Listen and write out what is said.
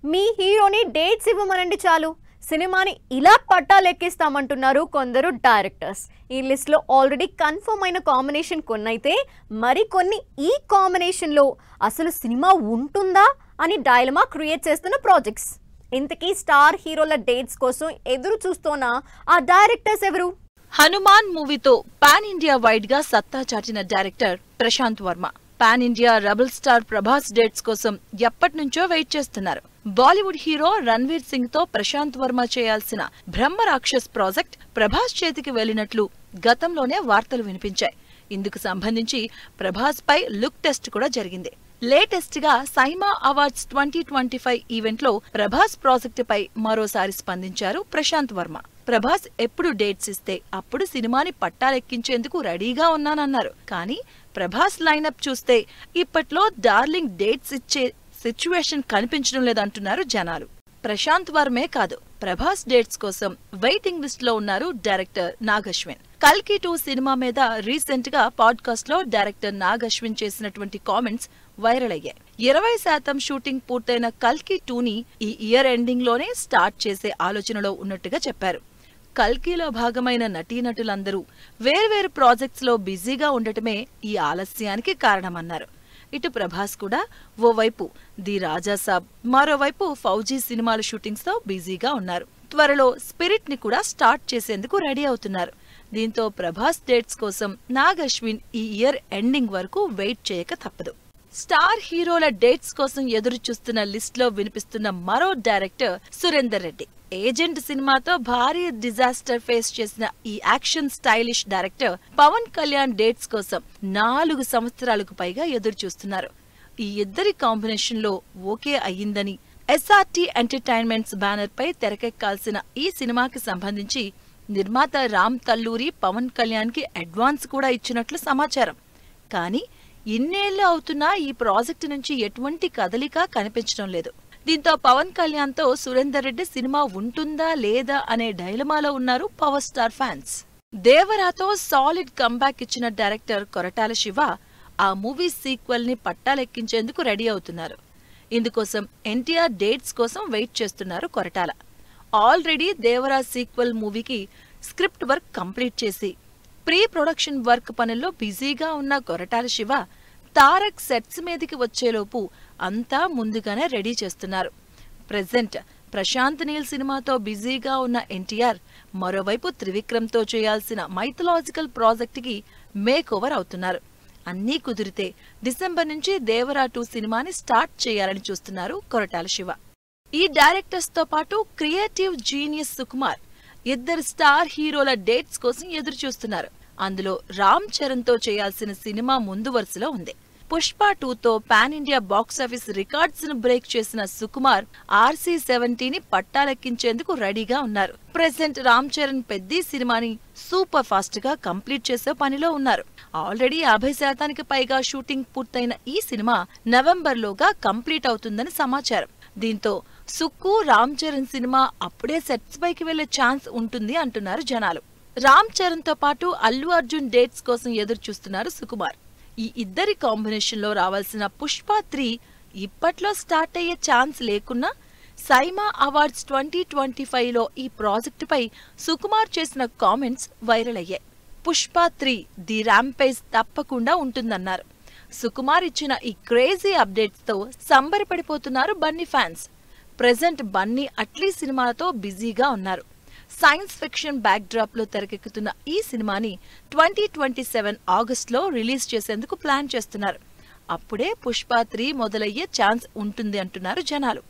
మీ హీరోని డేట్స్ ఇవ్వమనండి చాలు, సినిమాని ఇలా పట్టాలెక్కిస్తామంటున్నారు కొందరు డైరెక్టర్స్. ఈ లిస్ట్ లో ఆల్రెడీ కన్ఫర్మ్ అయిన కాంబినేషన్ కొన్నైతే మరికొన్ని ఈ కాంబినేషన్ లో అసలు సినిమా ఉంటుందా అని డైలమా క్రియేట్ చేస్తున్న ప్రాజెక్ట్స్. ఇంతకీ స్టార్ హీరోల డేట్స్ కోసం ఎదురు చూస్తున్న ఆ డైరెక్టర్స్ ఎవరు? హనుమాన్ మూవీతో పాన్ ఇండియా వైడ్ గా సత్తా చాటిన director Prashanth Varma pan India rebel star Prabhas dates కోసం ఎప్పటినుంచో వెయిట్ చేస్తున్నారు. బాలీవుడ్ హీరో రణ్వీర్ సింగ్ తో ప్రశాంత్ వర్మ చేయాల్సిన బ్రహ్మ రాక్షస్ ప్రాజెక్ట్ ప్రభాస్ చేతికి వెళ్లినట్లు గతంలోనే వార్తలు వినిపించాయి. ఇందుకు సంబంధించి ప్రభాస్ పై లుక్ టెస్ట్ కూడా జరిగింది. లేటెస్ట్ గా సైమా అవార్డ్స్ 2025 ఈవెంట్ లో ప్రభాస్ ప్రాజెక్టు పై మరోసారి స్పందించారు ప్రశాంత్ వర్మ. ప్రభాస్ ఎప్పుడు డేట్స్ ఇస్తే అప్పుడు సినిమాని పట్టాలెక్కించేందుకు రెడీగా ఉన్నానన్నారు. కానీ ప్రభాస్ లైనప్ చూస్తే ఇప్పట్లో డార్లింగ్ డేట్స్ ఇచ్చే సిచ్యువేషన్ కనిపించడం లేదంటున్నారు జనాలు. ప్రశాంత్ వర్మే కాదు, ప్రభాస్ డేట్స్ కోసం వెయిటింగ్ లిస్ట్ లో ఉన్నారు డైరెక్టర్ నాగ్ అశ్విన్. కల్కి 2 సినిమా మీద రీసెంట్ గా పాడ్కాస్ట్ లో డైరెక్టర్ నాగ్ అశ్విన్ చేసినటువంటి కామెంట్స్ వైరల్ అయ్యాయి. 20% షూటింగ్ పూర్తయిన కల్కి 2ని ఈ ఇయర్ ఎండింగ్ లోనే స్టార్ట్ చేసే ఆలోచనలో ఉన్నట్టుగా చెప్పారు. కల్కిలో భాగమైన నటీనటులందరూ వేర్వేరు ప్రాజెక్ట్స్ లో బిజీగా ఉండటమే ఈ ఆలస్యానికి కారణమన్నారు. ఇటు ప్రభాస్ కూడా ఓవైపు ది రాజాసాబ్, మరోవైపు ఫౌజీ సినిమాల షూటింగ్స్ తో బిజీగా ఉన్నారు. త్వరలో స్పిరిట్ ని కూడా స్టార్ట్ చేసేందుకు రెడీ అవుతున్నారు. దీంతో ప్రభాస్ డేట్స్ కోసం నాగ్ అశ్విన్ ఈ ఇయర్ ఎండింగ్ వరకు వెయిట్ చేయక తప్పదు. స్టార్ హీరోల డేట్స్ కోసం ఎదురు చూస్తున్న లిస్ట్ లో వినిపిస్తున్న మరో డైరెక్టర్ సురేందర్ రెడ్డి. ఏజెంట్ సినిమాతో భారీ డిజాస్టర్ ఫేస్ చేసిన ఈ action stylish director Pawan Kalyan dates కోసం 4 సంవత్సరాలకు పైగా ఎదురు చూస్తున్నారు. ఈ ఇద్దరి కాంబినేషన్ లో ఓకే అయ్యిందని ఎస్ఆర్టీ ఎంటర్టైన్మెంట్స్ బ్యానర్ పై తెరకెక్కాల్సిన ఈ సినిమాకి సంబంధించి నిర్మాత రామ్ తల్లూరి పవన్ కళ్యాణ్ కి అడ్వాన్స్ కూడా ఇచ్చినట్లు సమాచారం. కానీ ఇన్నేళ్లు అవుతున్నా ఈ ప్రాజెక్టు నుంచి ఎటువంటి కదలిక కనిపించడం లేదు. దీంతో పవన్ కళ్యాణ్ తో సురేందర్ రెడ్డి సినిమా ఉంటుందా లేదా అనే డైలమాలో ఉన్నారు పవర్ స్టార్ ఫ్యాన్స్. దేవరాతో సాలిడ్ కంబ్యాక్ ఇచ్చిన డైరెక్టర్ కొరటాల శివ ఆ మూవీ సీక్వెల్ ని పట్టాలెక్కించేందుకు రెడీ అవుతున్నారు. ఇందుకోసం ఎన్టీఆర్ డేట్స్ కోసం వెయిట్ చేస్తున్నారు కొరటాల. ఆల్రెడీ దేవరా సీక్వెల్ మూవీకి స్క్రిప్ట్ వర్క్ కంప్లీట్ చేసి ప్రీ ప్రొడక్షన్ వర్క్ పనుల్లో బిజీగా ఉన్న కొరటాల శివ తారక్ సెట్స్ మీదికి వచ్చేలోపు అంతా ముందుగానే రెడీ చేస్తున్నారు. ప్రెజెంట్ ప్రశాంత్ నీల్ సినిమాతో బిజీగా ఉన్న ఎన్టీఆర్ మరోవైపు త్రివిక్రమ్తో చేయాల్సిన మైథలాజికల్ ప్రాజెక్టుకి మేక్ ఓవర్ అవుతున్నారు. అన్నీ కుదిరితే డిసెంబర్ నుంచి దేవరా 2 సినిమాని స్టార్ట్ చేయాలని చూస్తున్నారు కొరటాల శివ. ఈ డైరెక్టర్స్ తో పాటు క్రియేటివ్ జీనియస్ సుకుమార్ ఇద్దరు స్టార్ హీరోల డేట్స్ కోసం ఎదురు చూస్తున్నారు. అందులో రామ్ చరణ్ తో చేయాల్సిన సినిమా ముందు వరుసలో ఉంది. పుష్ప 2తో పాన్ ఇండియా బాక్సాఫీస్ రికార్డ్స్ ను బ్రేక్ చేసిన సుకుమార్ RC-70ని పట్టాలెక్కించేందుకు రెడీగా ఉన్నారు. ప్రెసెంట్ రామ్ చరణ్ పెద్ద సినిమాని సూపర్ ఫాస్ట్ గా కంప్లీట్ చేసే పనిలో ఉన్నారు. ఆల్రెడీ 50% పైగా షూటింగ్ పూర్తయిన ఈ సినిమా నవంబర్ లోగా కంప్లీట్ అవుతుందని సమాచారం. దీంతో సుక్కు రామ్ చరణ్ సినిమా అప్పుడే సెట్స్ పైకి వెళ్లే ఛాన్స్ ఉంటుంది అంటున్నారు జనాలు. రామ్ చరణ్ తో పాటు అల్లు అర్జున్ డేట్స్ కోసం ఎదురు చూస్తున్నారు సుకుమార్. ఈ ఇద్దరి కాంబినేషన్ లో రావాల్సిన పుష్ప 3 ఇప్పట్లో స్టార్ట్ అయ్యే ఛాన్స్ లేకున్నా సైమా అవార్డ్స్ 2025 లో ఈ ప్రాజెక్టుపై సుకుమార్ చేసిన కామెంట్స్ వైరల్ అయ్యాయి. పుష్ప 3 ది ర్యాంపేజ్ తప్పకుండా ఉంటుందన్నారు. సుకుమార్ ఇచ్చిన ఈ క్రేజీ అప్డేట్స్ తో సంబరపడిపోతున్నారు బన్నీ ఫ్యాన్స్. ప్రెజెంట్ బన్నీ అట్లీ సినిమాలతో బిజీగా ఉన్నారు. సైన్స్ ఫిక్షన్ బ్యాక్ డ్రాప్ లో తెరకెక్కుతున్న ఈ సినిమాని 2027 ఆగస్టులో రిలీజ్ చేసేందుకు ప్లాన్ చేస్తున్నారు. అప్పుడే పుష్ప 3 మొదలయ్యే ఛాన్స్ ఉంటుంది అంటున్నారు జనాలు.